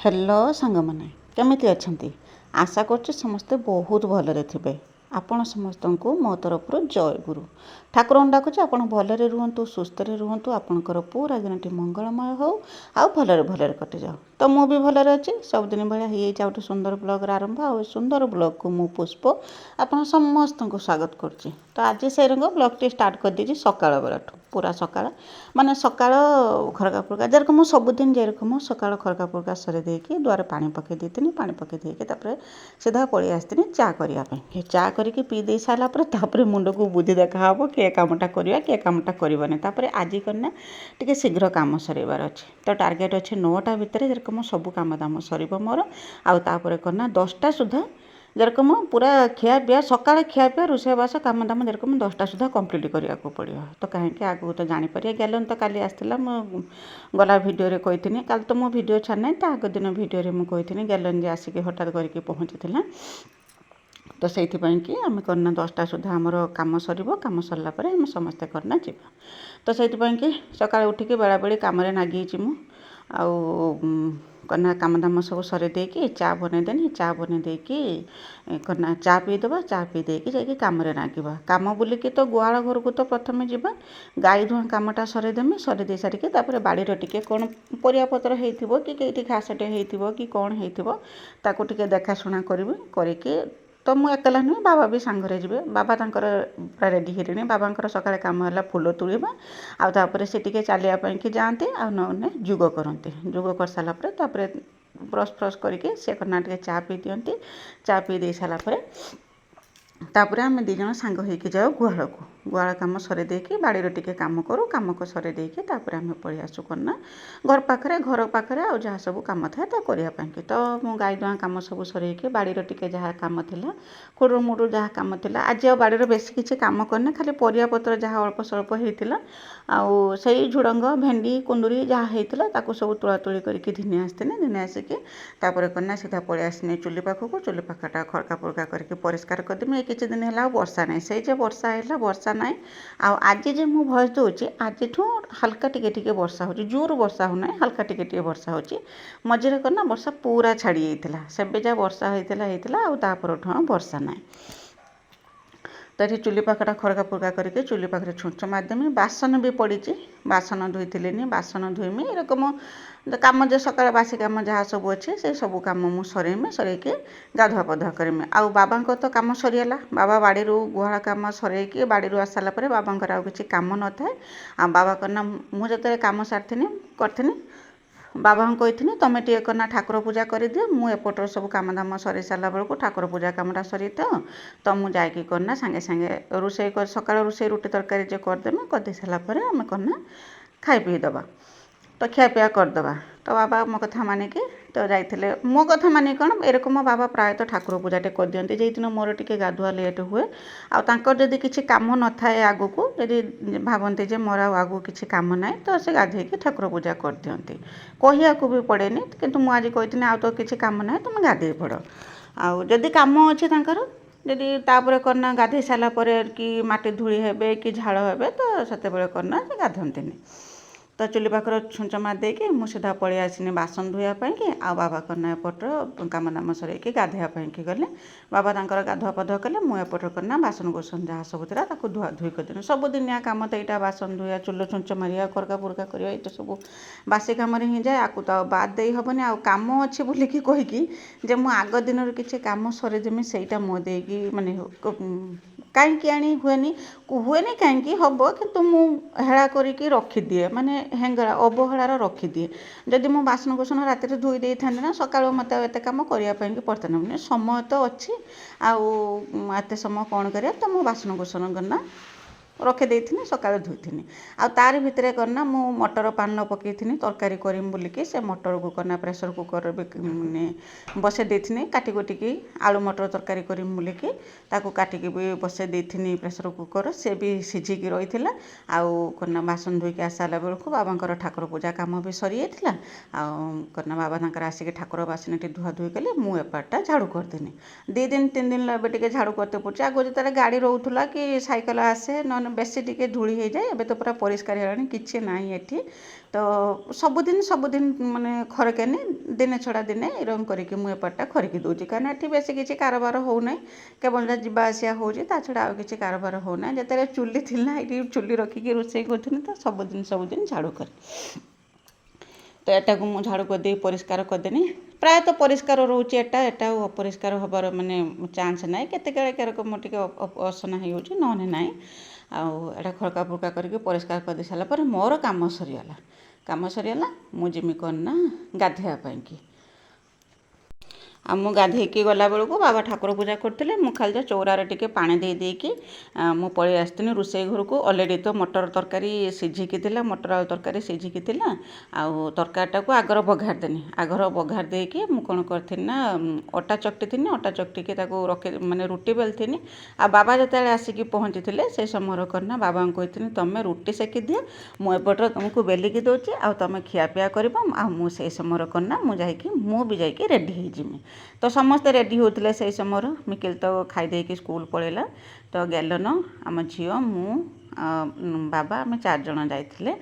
Hello सांग मैंने केमिति अछंती आशा करछि समस्ते बहुत भलरे थिबे। आपण समस्त को मो तरफ जय गुरु ठाकुर डाकुचे आपण भलरे रुहतु सुस्थरे रुहतु आपणकर पूरा दिनटी मंगलमय हो आउ भलरे भलरे कटि जाओ। तो मु भी भलरे अच्छी सबुदिन भाया हो गोटे सुंदर ब्लॉग आरंभ आ सुंदर ब्लॉग को मु पुष्प आपण समस्त को स्वागत करछि। तो आज से रंग ब्लॉग टी स्टार्ट कर दीजिए सकाळ बेलाठू पूरा सकाळ माने सकाळ खरका पुरका जेरकम मु सबुदिन जेरकम सकाळ खरका पुरका सरे देकी द्वार पानी पके देतिनी पानी पके देके तापर सीधा पळी आस्तिनी चा करिया पे चा करके पी दे सारा पर मुंड को बुद्धि देखा हे किए कामटा करवा किए कामटा करवानी तापर आज करना टिके शीघ्र काम सरेबार अच्छे। तो टार्गेट अच्छे 9टा भितर जेरकम सब काम दाम सर मोर आउे करना 10टा सुधा जेरकम पूरा खिया पिया सका खिया पिया रोषेबास काम दाम जेरकम 10टा सुधा कम्प्लीट करने को पड़ो। तो कहीं आगू तो जापर गैलन तो काली आसला गला भिडियो कही काल तो मो भिडियो छाड़ना तो आग दिन भिडियो मुझे गैलन जे आसिक हठात करके पहुँची। तो से कि आम करना 10टा सुधा आमर कम सर कम सरला आम समस्ते करना जीवा। तो से कि सका उठिकी बेला बेली कम नागी करना काम दाम सब सर देकी चा बनईदेनी चा बन देकी करना चा पीदे चा पी देकी जाकि कम नागिबा कम बुलिकी तो गुआल घर को तो प्रथम जीवा गाई धुआ कामटा सरदेमी सरदे सारिकी तापर बाड़ी टिके कौन परियापत्र होइथिबो कि केइठी घासटे होइथिबो कि कौन होइथिबो ताकू टिके देखाशुणा करिवि करिकी तो मुझे एकला नुहे बाबा भी सांगरे जी बाबा तांकर पूरा रेडी हेलेनी बाबांकर सकाळे काम है फूल तोड़वा आउे से टिके चलियापाई कि जाती आने जुग करते जुग कर सारापर ब्रश फ्रश करके से करना टे चा पी दिंती चा पी दे सारापर तापर आम दी जन सांग होइकी जाओ गुहाल को गुहाल कम सरे देकी बाड़ी टिके काम करूँ कम को सरे देकी तापर आम पलि आसू करना घर पाखे आ जहाँ सब कम थाए तो करने। तो मो गाई दुआ कम सब सरईकी बाड़ी टिके जहाँ कम थिला खुड़ू मुड़ू जहाँ कम थिला आज आ बाड़ी बेसी किसी कम करने खाली परियापत्र जहाँ अल्प स्वल्प होता आउ से झुड़ंग भेंडी कुंदुरी जहाँ होता ताकू सब तोला तोली करके धिने आसतीनि धिने आसिकी तापर करना सीधा पलि आसनी चुली पाखक चुली पाखटा खड़का पुड़का करके परिष्कार करदेमी। किसी दिन है वर्षा नहीं से वर्षा है वर्षा ना आज जे मु भॉइस दूची आज हल्का टिके टिके वर्षा हो जोर वर्षा होना हल्का टिके टिके वर्षा हो मझे करना वर्षा पूरा छाड़ी जाता से जहाँ वर्षा होता आपर वर्षा ना। तो ये चुली पाखटा खड़का पुड़का करके चुली पाखे छुंच मारदेमी बासन भी पड़ी बासन धोईनी बासन धोईमी एरकम कम जो सका बासी कम जहाँ सब अच्छे से सब कम मुझे सरेमी सरईकी गाधुआ पधुआ करमी आउ बाबा तो कम सरीगला बाबा बाड़ी गुहाल कम सरईकी बाड़ी आस सारापर बाबा आउ किसी कम न थाए आ बाबा करना मुझे कम सारी करी बाबा कही तुम टे करना ठाकुर पूजा कर दियो मुझे सब कम दाम सरी सारा बेलू ठाकुर पूजा कमटा सरी तो मुझे जाकि करना सांगे सांगे रोषे कर सका रोषे रुटी तरकारी जो करदेमी करदे सारापर आम करना खाई पी दबा तो खियापिया करदे। तो बाबा मो कथा मानिकी तो जाइए मो कथा मानिक कौन एरकम बाबा प्रायतः ठाकुर पूजाटे कर दिखती जे दिन मोर टिके गाधुआ लेट हुए आदि किसी कम न थाए आगू को जदि भावती जे मोर आगू किसी कम ना तो से गाधेकी ठाकुर पूजा कर दिखती कहया भी पड़ेनि किंतु मुझे कही आ तो किसी कम ना तुम गाधे पड़ आदि कम अच्छे जदि तापर करना गाधे सारापर कि माटी धूली हे कि झाड़ हे तो से करना से गाधंती। तो चुली पाखर छुंच मार देकी मु सीधा पलि आसनी बासन धोयापाई आ बाबा करना एपटर कम दाम सरईकी गाधेवाई गले बाबा तांकर गाधुआ पधुआ कले मुझे करना बासन कुसन जहाँ सब था धुआ धुई करदेनी सबुदिनिया काम तो यहाँ बासन धोया चुल छुंच मारिया खड़का पुड़का करवा ये सब बासी कम ही जाए आपको तो बाद दे हेनी आ कम अच्छे बोलिकी कहीकि जे मु आग दिन किसी कम सरीदेमी से मोदेगी माने कहीं आनी हुएनी कहीं हम कि हेड़ा करके रखीदिए माने हेंगड़ा अवहेलार रखीदिए जदि मु बासन कुसन राति धोई दे था ना सका मत एत कम करने पड़ता ना समय तो अच्छी आते समय कौन कर तो मु बासन कुसन करना रखी सका धोई आ तार भितर करना मु मटर पान पकई तरकारी करम बोलिकी से मटर को करना प्रेसर कुकर माने बसे देथिनी काटी कुटिकी आलू मटर तरकारी करम बोलिकी ताकू काटिकी भी बसे देथिनी प्रेसर कुकर से भी सिझिकी रही आउ करना बासन धोईकी आसाला बेलू बाबा ठाकुर पूजा कम भी सरी जाता करना बाबा तांकर आसिक ठाकुर बासन धुआ धुई कले मु एपार्टा झाड़ू करदेनी 2 दिन 3 दिन टे झाड़ू करते पड़े आगे जो गाड़ी रोला कि साइकेल आसे न ବେଶୀ ଟିକେ ଧୂଳି ହେଇଯାଏ। ଏବେ ତ ପୁରା ପରିଷ୍କାର ହେଇଗଲାଣି, କିଛି ନାହିଁ ଏଠି। ତ ସବୁଦିନ ମାନେ ଖରକେନି, ଦିନେ ଛଡ଼ା ଦିନେ ଏରକମ କରିକି ମୁଁ ଏପଟଟା ଖରିକି ଦେଉଛି, କାରଣ ଏଠି ବେଶୀ କିଛି କାରବାର ହେଉନାହିଁ, କେବଳ ଯାହା ଯିବା ଆସିବା ହେଉଛି, ତା ଛଡ଼ା ଆଉ କିଛି କାରବାର ହେଉନାହିଁ। ଯେତେବେଳେ ଚୁଲି ଥିଲା ଏଇଠି ଚୁଲି ରଖିକି ରୋଷେଇ କରୁଥିଲି, ତ ସବୁଦିନ ଝାଡ଼ୁ କରେ। ତ ଏଟାକୁ ମୁଁ ଝାଡ଼ୁ କରିଦେଇ ପରିଷ୍କାର କରିଦେନି। ପ୍ରାୟତଃ ପରିଷ୍କାର ରହୁଛି ଏଟା ଆଉ ଅପରିଷ୍କାର ହେବାର ମାନେ ଚାନ୍ସ ନାହିଁ। କେତେବେଳେ କେରକମ ଟିକେ ଅସନା ହେଇଯାଉଛି, ନହେଲେ ନାହିଁ। ଆଉ ଏଟା ଖଡ଼କା ଫୁଡ଼କା କରିକି ପରିଷ୍କାର କରିଦେଇ ସାରିଲା ପରେ ମୋର କାମ ସରିଗଲା। ମୁଁ ଯିମି କ'ଣ ନା ଗାଧୋଇବା ପାଇଁକି। ଆଉ ମୁଁ ଗାଧୋଇକି ଗଲାବେଳକୁ ବାବା ଠାକୁର ପୂଜା କରୁଥିଲେ। ମୁଁ ଖାଲି ଯା ଚଉରାରେ ଟିକେ ପାଣି ଦେଇକି ମୁଁ ପଳେଇ ଆସିଥିଲି ରୋଷେଇ ଘରକୁ। ଅଲରେଡ଼ି ତ ମଟର ତରକାରୀ ସିଝିକି ଥିଲା, ମଟର ଆଳୁ ତରକାରୀ ସିଝିକି ଥିଲା। ଆଉ ତରକାରୀଟାକୁ ଆଗର ବଘାରି ଦେଇକି ମୁଁ କ'ଣ କରିଥିଲି ନା ଅଟା ଚକଟିଥିଲି। ଅଟା ଚକଟିକି ତାକୁ ମାନେ ରୁଟି ବେଲିଥିଲି। ଆଉ ବାବା ଯେତେବେଳେ ଆସିକି ପହଞ୍ଚିଥିଲେ ସେ ସମୟରେ ନା ବାବାଙ୍କୁ କହିଥିଲି ତୁମେ ରୁଟି ସେକି ଦିଅ, ମୁଁ ଏପଟରେ ତୁମକୁ ବେଲିକି ଦେଉଛି, ଆଉ ତୁମେ ଖିଆପିଆ କରିବ। ଆଉ ମୁଁ ସେଇ ସମୟରେ ନା ମୁଁ ବି ଯାଇକି ରେଡ଼ି ହେଇଯିମି। ତ ସମସ୍ତେ ରେଡ଼ି ହେଉଥିଲେ ସେଇ ସମୟରେ। ମିକିଲି ତ ଖାଇଦେଇକି ସ୍କୁଲ ପଳେଇଲା। ତ ଗେଲନ, ଆମ ଝିଅ, ମୁଁ, ବାବା, ଆମେ 4 ଜଣ ଯାଇଥିଲେ।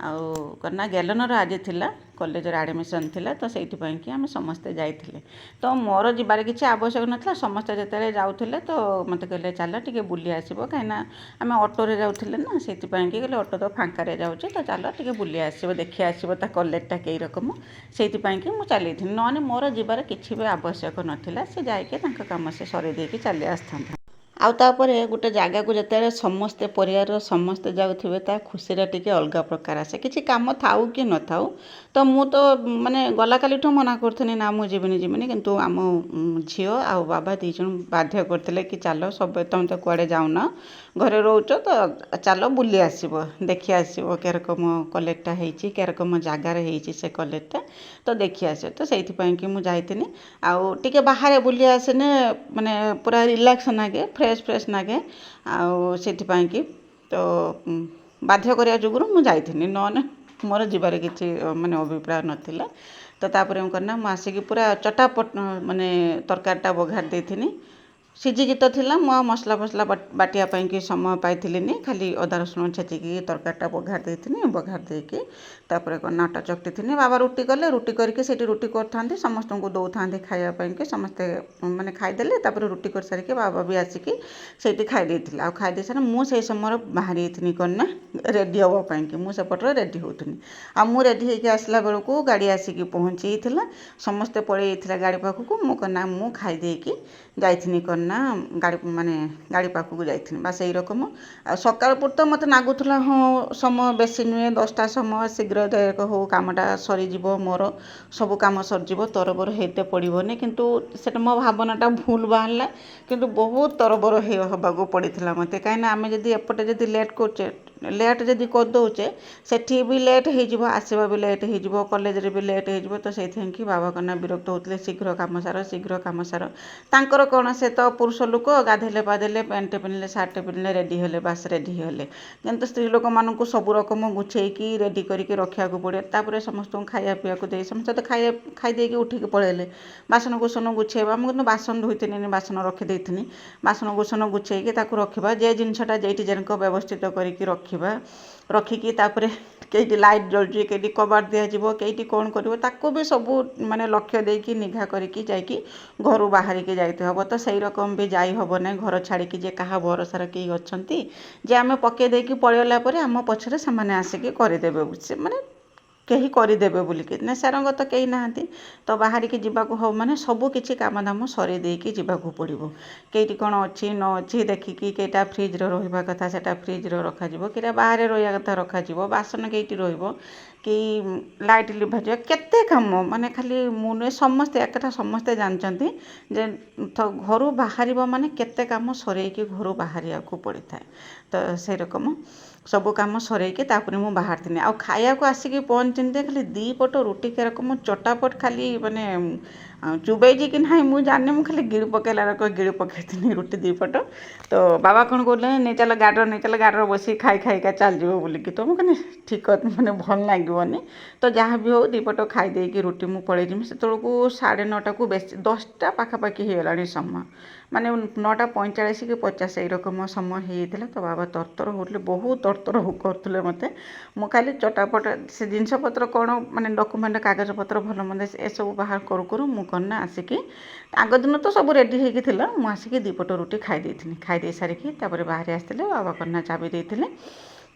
ଆଉ ନା ଗେଲନର ଆଜି ଥିଲା କଲେଜରେ ଆଡ଼ମିସନ୍ ଥିଲା, ତ ସେଇଥିପାଇଁକି ଆମେ ସମସ୍ତେ ଯାଇଥିଲେ। ତ ମୋର ଯିବାର କିଛି ଆବଶ୍ୟକ ନଥିଲା। ସମସ୍ତେ ଯେତେବେଳେ ଯାଉଥିଲେ ତ ମୋତେ କହିଲେ ଚାଲ ଟିକେ ବୁଲି ଆସିବ, କାହିଁକିନା ଆମେ ଅଟୋରେ ଯାଉଥିଲେ ନା, ସେଇଥିପାଇଁକି କହିଲେ ଅଟୋ ତ ଫାଙ୍କାରେ ଯାଉଛି, ତ ଚାଲ ଟିକେ ବୁଲି ଆସିବ, ଦେଖି ଆସିବ ତା କଲେଜଟା କେଇ ରକମ। ସେଇଥିପାଇଁକି ମୁଁ ଚାଲିଥିଲି, ନହେଲେ ମୋର ଯିବାର କିଛି ବି ଆବଶ୍ୟକ ନଥିଲା। ସେ ଯାଇକି ତାଙ୍କ କାମ ସେ ସରେଇ ଦେଇକି ଚାଲି ଆସିଥାନ୍ତା। ଆଉ ତାପରେ ଗୋଟେ ଜାଗାକୁ ଯେତେବେଳେ ସମସ୍ତେ ପରିବାରର ସମସ୍ତେ ଯାଉଥିବେ, ତା ଖୁସିଟା ଟିକେ ଅଲଗା ପ୍ରକାର ଆସେ। କିଛି କାମ ଥାଉ କି ନଥାଉ, ତ ମୁଁ ତ ମାନେ ଗଲା କାଲିଠୁ ମନା କରୁଥିଲି ନା ମୁଁ ଯିବିନି, କିନ୍ତୁ ଆମ ଝିଅ ଆଉ ବାବା 2 ଜଣ ବାଧ୍ୟ କରିଥିଲେ କି ଚାଲ, ତମେ ତ କୁଆଡ଼େ ଯାଉନ, ଘରେ ରହୁଛ, ତ ଚାଲ ବୁଲି ଆସିବ, ଦେଖି ଆସିବ କେରକମ କଲେଜଟା ହେଇଛି, କେରକମ ଜାଗାରେ ହେଇଛି ସେ କଲେଜଟା, ତ ଦେଖି ଆସିବ। ତ ସେଇଥିପାଇଁକି ମୁଁ ଯାଇଥିଲି। ଆଉ ଟିକେ ବାହାରେ ବୁଲି ଆସିନେ ମାନେ ପୁରା ରିଲାକ୍ସ ଲାଗେ, ଫ୍ରେଶ୍ ଲାଗେ। ଆଉ ସେଥିପାଇଁକି ତ ବାଧ୍ୟ କରିବା ଯୋଗୁରୁ ମୁଁ ଯାଇଥିଲି, ନହେଲେ ମୋର ଯିବାର କିଛି ମାନେ ଅଭିପ୍ରାୟ ନଥିଲା। ତ ତାପରେ ମୁଁ କରିନା ମୁଁ ଆସିକି ପୁରା ଚଟାପଟ ମାନେ ତରକାରୀଟା ବଘାରି ଦେଇଥିଲି। ସିଝିକି ତ ଥିଲା, ମୁଁ ଆଉ ମସଲା ବାଟିବା ପାଇଁକି ସମୟ ପାଇଥିଲିନି। ଖାଲି ଅଦା ରସୁଣ ଛେଚିକି ତରକାରୀଟା ବଘାରି ଦେଇଥିଲି। ବଘାରି ଦେଇକି ତାପରେ ଅଟା ଚକଟିଥିଲି। ବାବା ରୁଟି କଲେ, ରୁଟି କରିକି ସେଇଠି ରୁଟି କରିଥାନ୍ତି, ସମସ୍ତଙ୍କୁ ଦେଉଥାନ୍ତି ଖାଇବା ପାଇଁକି। ସମସ୍ତେ ମାନେ ଖାଇଦେଲେ। ତାପରେ ରୁଟି କରିସାରିକି ବାବା ବି ଆସିକି ସେଇଠି ଖାଇ ଦେଇଥିଲେ। ଆଉ ଖାଇ ଦେଇସାରି ମୁଁ ସେଇ ସମୟରେ ବାହାରି ଯାଇଥିଲି କ'ଣ ନା ରେଡ଼ି ହେବା ପାଇଁକି। ମୁଁ ସେପଟରେ ରେଡ଼ି ହେଉଥିଲି। ଆଉ ମୁଁ ରେଡ଼ି ହେଇକି ଆସିଲା ବେଳକୁ ଗାଡ଼ି ଆସିକି ପହଞ୍ଚିଥିଲା। ସମସ୍ତେ ପଳେଇ ଯାଇଥିଲେ ଗାଡ଼ି ପାଖକୁ। ମୁଁ ମୁଁ ଖାଇ ଦେଇକି ଯାଇଥିଲି କ'ଣ ନା ଗାଡ଼ି ପାଖକୁ ଯାଇଥିଲି। ବା ସେଇ ରକମ। ଆଉ ସକାଳ ପୂର୍ତ୍ତ ମୋତେ ଲାଗୁଥିଲା ହଁ ସମୟ ବେଶୀ ନୁହେଁ, 10ଟା ସମୟ, ଶୀଘ୍ର ହଉ କାମଟା ସରିଯିବ, ମୋର ସବୁ କାମ ସରିଯିବ, ତରବର ହେଇତେ ପଡ଼ିବନି। କିନ୍ତୁ ସେଟା ମୋ ଭାବନାଟା ଭୁଲ ବାହାରିଲା। କିନ୍ତୁ ବହୁତ ତରବର ହେବାକୁ ପଡ଼ିଥିଲା ମୋତେ, କାହିଁକିନା ଆମେ ଯଦି ଏପଟେ ଯଦି ଲେଟ୍ ଯଦି କରିଦେଉଛେ, ସେଠି ବି ଲେଟ୍ ହେଇଯିବ, ଆସିବା ବି ଲେଟ୍ ହେଇଯିବ, କଲେଜରେ ବି ଲେଟ୍ ହେଇଯିବ। ତ ସେଇଥିପାଇଁକି ବାବା ବିରକ୍ତ ହେଉଥିଲେ, ଶୀଘ୍ର କାମ ସାର। ତାଙ୍କର କ'ଣ, ସେ ତ ପୁରୁଷ ଲୋକ, ଗାଧେଇଲେ ପାଧେଇଲେ, ପ୍ୟାଣ୍ଟ ପିନ୍ଧିଲେ, ସାର୍ଟ ପିନ୍ଧିଲେ, ରେଡ଼ି ହେଲେ, ବାସ୍ ରେଡ଼ି ହେଲେ। କିନ୍ତୁ ସ୍ତ୍ରୀ ଲୋକମାନଙ୍କୁ ସବୁ ରକମ ଗୁଛେଇକି ରେଡ଼ି କରିକି ରଖିବାକୁ ପଡ଼େ। ତାପରେ ସମସ୍ତଙ୍କୁ ଖାଇବା ପିଇବାକୁ ଦେଇ ସମସ୍ତେ ତ ଖାଇ ଦେଇକି ଉଠିକି ପଳେଇଲେ। ବାସନକୁସନ ଗୁଛେଇବା, ମୁଁ କିନ୍ତୁ ବାସନ ଧୋଇଥିନି, ବାସନ ରଖିଦେଇଥିଲି। ବାସନକୁସନ ଗୁଛେଇକି ତାକୁ ରଖିବା, ଯେ ଜିନିଷଟା ଯେଇଠି ଯେରକ ବ୍ୟବସ୍ଥିତ କରିକି ରଖିକି ତାପରେ କେଇଠି ଲାଇଟ୍ ଜଳୁଛି, କେଇଠି କବାଟ ଦିଆଯିବ, କେଇଠି କ'ଣ କରିବ, ତାକୁ ବି ସବୁ ମାନେ ଲକ୍ଷ୍ୟ ଦେଇକି ନିଘା କରିକି ଯାଇକି ଘରୁ ବାହାରିକି ଯାଇତେ ହେବ। ତ ସେଇ ରକମ ବି ଯାଇ ହେବ ନାହିଁ ଘର ଛାଡ଼ିକି, ଯେ କାହା ଭରସାରେ କେହି ଅଛନ୍ତି ଯେ ଆମେ ପକେଇ ଦେଇକି ପଳେଇଲା ପରେ ଆମ ପଛରେ ସେମାନେ ଆସିକି କରିଦେବେ, ମାନେ କେହି କରିଦେବେ ବୋଲିକି ନା, ସେରଙ୍କ ତ କେହି ନାହାନ୍ତି। ତ ବାହାରିକି ଯିବାକୁ ହେବ ମାନେ ସବୁ କିଛି କାମଦାମ ସରେଇ ଦେଇକି ଯିବାକୁ ପଡ଼ିବ। କେଇଠି କ'ଣ ଅଛି ନ ଅଛି ଦେଖିକି, କେଇଟା ଫ୍ରିଜ୍ରେ ରହିବା କଥା ସେଟା ଫ୍ରିଜ୍ରେ ରଖାଯିବ, କେଇଟା ବାହାରେ ରହିବା କଥା ରଖାଯିବ, ବାସନ କେଇଠି ରହିବ, କି ଲାଇଟ୍ ଲିଭାଯିବ, କେତେ କାମ। ମାନେ ଖାଲି ମୁଁ ନୁହେଁ, ସମସ୍ତେ ଜାଣିଛନ୍ତି ଯେ ଘରୁ ବାହାରିବ ମାନେ କେତେ କାମ ସରେଇକି ଘରୁ ବାହାରିବାକୁ ପଡ଼ିଥାଏ। ତ ସେଇ ରକମ ସବୁ କାମ ସରେଇକି ତାପରେ ମୁଁ ବାହାରିଥିଲି। ଆଉ ଖାଇବାକୁ ଆସିକି ପହଞ୍ଚିନି ଯେ ଖାଲି ଦୁଇ ପଟ ରୁଟି କେରକମ ଚଟାପଟ ଖାଲି ମାନେ ଚୁବେଇଛି କି ନାହିଁ ମୁଁ ଜାଣିନି, ମୁଁ ଖାଲି ଗିଳି ପକେଇଲା ରକ ଗିଳି ପକେଇଥିଲି ରୁଟି ଦୁଇ ପଟ। ତ ବାବା କ'ଣ କହୁଥିଲେ, ନେଇ ଚାଲ ଗାଡ଼ିର ବସିକି ଖାଇକା ଚାଲିଯିବ ବୋଲିକି। ତ ମୁଁ କହିଲି ଠିକ୍ ମାନେ ଭଲ ଲାଗିବନି। ତ ଯାହା ବି ହଉ ଦୁଇ ପଟ ଖାଇ ଦେଇକି ରୁଟି ମୁଁ ପଳେଇଯିବି। ସେତେବେଳକୁ 9:30କୁ ବେଶୀ 10ଟା ପାଖାପାଖି ହେଇଗଲାଣି ସମୟ, ମାନେ 9:45 କି 50 ଏଇ ରକମ ସମୟ ହେଇଯାଇଥିଲା। ତ ବାବା ତରତର ହେଉଥିଲେ, ବହୁତ ତରତର କରୁଥିଲେ ମୋତେ। ମୁଁ ଖାଲି ଚଟାପଟ ସେ ଜିନିଷପତ୍ର କ'ଣ ମାନେ ଡକୁମେଣ୍ଟ କାଗଜପତ୍ର ଭଲ ମନ୍ଦ ଏସବୁ ବାହାର କରୁ କରୁ ମୁଁ କ'ଣ ନା ଆସିକି, ଆଗ ଦିନ ତ ସବୁ ରେଡ଼ି ହେଇକି ଥିଲା, ମୁଁ ଆସିକି ଦୁଇ ପଟ ରୁଟି ଖାଇ ଦେଇଥିଲି। ଖାଇ ଦେଇ ସାରିକି ତାପରେ ବାହାରି ଆସିଥିଲେ, ବାବା କ'ଣ ନା ଚାବି ଦେଇଥିଲେ।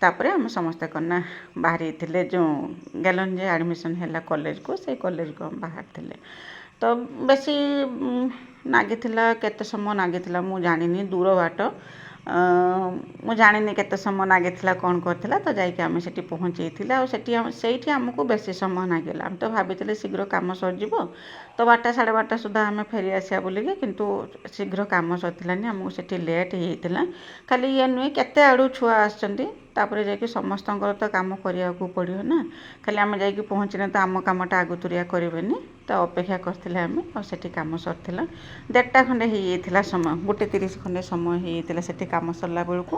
ତାପରେ ଆମେ ସମସ୍ତେ କ'ଣ ନା ବାହାରିଥିଲେ, ଯେଉଁ ଗେଲନ୍ ଯେ ଆଡ଼ମିସନ୍ ହେଲା କଲେଜକୁ, ସେଇ କଲେଜକୁ ଆମେ ବାହାରିଥିଲେ। ତ ବେଶୀ ଲାଗିଥିଲା, କେତେ ସମୟ ଲାଗିଥିଲା ମୁଁ ଜାଣିନି, ଦୂର ବାଟ। ମୁଁ ଜାଣିନି କେତେ ସମୟ ଲାଗିଥିଲା, କ'ଣ କରିଥିଲା। ତ ଯାଇକି ଆମେ ସେଠି ପହଞ୍ଚେଇଥିଲେ। ଆଉ ସେଇଠି ଆମକୁ ବେଶୀ ସମୟ ଲାଗିଲା। ଆମେ ତ ଭାବିଥିଲେ ଶୀଘ୍ର କାମ ସରିଯିବ, ତ 12ଟା 12:30 ସୁଦ୍ଧା ଆମେ ଫେରି ଆସିବା ବୋଲିକି, କିନ୍ତୁ ଶୀଘ୍ର କାମ ସରିଥିଲାନି, ଆମକୁ ସେଠି ଲେଟ୍ ହେଇଯାଇଥିଲା। ଖାଲି ଇଏ ନୁହେଁ, କେତେ ଆଡ଼ୁ ଛୁଆ ଆସିଛନ୍ତି, ତାପରେ ଯାଇକି ସମସ୍ତଙ୍କର ତ କାମ କରିବାକୁ ପଡ଼ିବ ନା। ଖାଲି ଆମେ ଯାଇକି ପହଞ୍ଚିଲେ ତ ଆମ କାମଟା ଆଗତୁରିଆ କରିବେନି। ତ ଅପେକ୍ଷା କରିଥିଲେ ଆମେ, ଆଉ ସେଠି କାମ ସରିଥିଲା। 1:30 ଖଣ୍ଡେ ହେଇଯାଇଥିଲା ସମୟ, 1:30 ଖଣ୍ଡେ ସମୟ ହେଇଯାଇଥିଲା ସେଠି କାମ ସରିଲା ବେଳକୁ।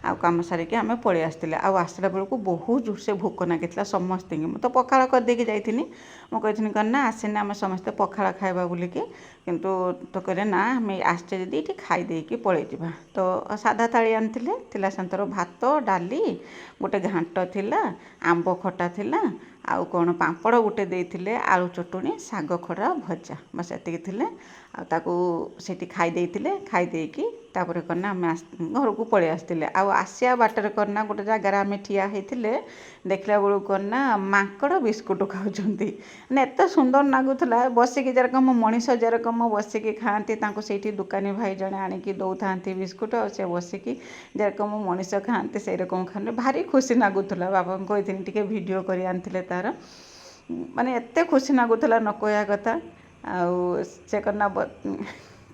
ଆଉ କାମ ସାରିକି ଆମେ ପଳେଇ ଆସିଥିଲେ। ଆଉ ଆସିଲା ବେଳକୁ ବହୁତ ଜୋରସେ ଭୋକ ଲାଗିଥିଲା ସମସ୍ତଙ୍କୁ। ମୁଁ ତ ପଖାଳ କରିଦେଇକି ଯାଇଥିଲି। ମୁଁ କହିଥିଲି କ'ଣ ନା ଆସିନେ ଆମେ ସମସ୍ତେ ପଖାଳ ଖାଇବା ବୋଲିକି, କିନ୍ତୁ ତ କହିଲେ ନା ଆମେ ଆସିଛେ ଯଦି ଏଠି ଖାଇ ଦେଇକି ପଳେଇଯିବା। ତ ସାଧା ଥାଳି ଆଣିଥିଲେ, ଥିଲା ସେଥର ଭାତ, ଡାଲି, ଗୋଟେ ଘାଣ୍ଟ ଥିଲା, ଆମ୍ବ ଖଟା ଥିଲା, ଆଉ କ'ଣ ପାମ୍ପଡ଼ ଗୋଟେ ଦେଇଥିଲେ, ଆଳୁ ଚଟଣି, ଶାଗ ଖଡ଼ା, ଭଜା, ବାସ୍ ଏତିକି ଥିଲେ। ଆଉ ତାକୁ ସେଠି ଖାଇ ଦେଇଥିଲେ। ଖାଇ ଦେଇକି ତାପରେ କ'ଣ ନା ଆମେ ଘରକୁ ପଳେଇ ଆସିଥିଲେ। ଆଉ ଆସିବା ବାଟରେ କ'ଣ ନା ଗୋଟେ ଜାଗାରେ ଆମେ ଠିଆ ହେଇଥିଲେ, ଦେଖିଲା ବେଳକୁ କ'ଣ ନା ମାଙ୍କଡ଼ ବିସ୍କୁଟ୍ ଖାଉଛନ୍ତି। ମାନେ ଏତେ ସୁନ୍ଦର ଲାଗୁଥିଲା, ବସିକି ଯେରକମ ମଣିଷ ଯେରକମ ବସିକି ଖାଆନ୍ତି, ତାଙ୍କୁ ସେଇଠି ଦୋକାନୀ ଭାଇ ଜଣେ ଆଣିକି ଦେଉଥାନ୍ତି ବିସ୍କୁଟ୍, ଆଉ ସେ ବସିକି ଯେରକମ ମଣିଷ ଖାଆନ୍ତି ସେଇ ରକମ ଖାଆନ୍ତି। ଭାରି ଖୁସି ଲାଗୁଥିଲା। ବାବାଙ୍କୁ କହିଥିଲି ଟିକେ ଭିଡ଼ିଓ କରି ଆଣିଥିଲେ ତା'ର, ମାନେ ଏତେ ଖୁସି ଲାଗୁଥିଲା ନ କହିବା କଥା। ଆଉ ସେ କ'ଣ ନା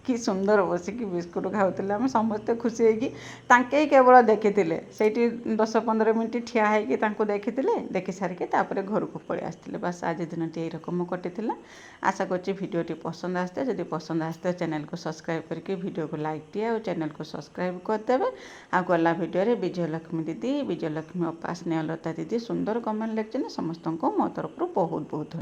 କି ସୁନ୍ଦର ବସିକି ବିସ୍କୁଟ୍ ଖାଉଥିଲେ। ଆମେ ସମସ୍ତେ ଖୁସି ହେଇକି, ତାଙ୍କେ ହିଁ କେବଳ ଦେଖିଥିଲେ, ସେଇଠି 10-15 ମିନିଟ୍ ଠିଆ ହେଇକି ତାଙ୍କୁ ଦେଖିଥିଲେ। ଦେଖି ସାରିକି ତାପରେ ଘରକୁ ପଳେଇ ଆସିଥିଲେ। ବାସ୍ ଆଜି ଦିନଟି ଏଇରକମ କଟିଥିଲା। ଆଶା କରୁଛି ଭିଡ଼ିଓଟି ପସନ୍ଦ ଆସିଥିବ। ଯଦି ପସନ୍ଦ ଆସିଥିବ ଚ୍ୟାନେଲ୍କୁ ସବସ୍କ୍ରାଇବ୍ କରିକି ଭିଡ଼ିଓକୁ ଲାଇକ୍ ଦିଅ, ଆଉ ଚ୍ୟାନେଲ୍କୁ ସବସ୍କ୍ରାଇବ୍ କରିଦେବେ। ଆଉ ଗଲା ଭିଡ଼ିଓରେ ବିଜୟଲକ୍ଷ୍ମୀ ଦିଦି, ବିଜୟଲକ୍ଷ୍ମୀ ଅପା, ସ୍ନେହଲତା ଦିଦି ସୁନ୍ଦର କମେଣ୍ଟ ଲେଖିଛନ୍ତି। ସମସ୍ତଙ୍କୁ ମୋ ତରଫରୁ ବହୁତ ବହୁତ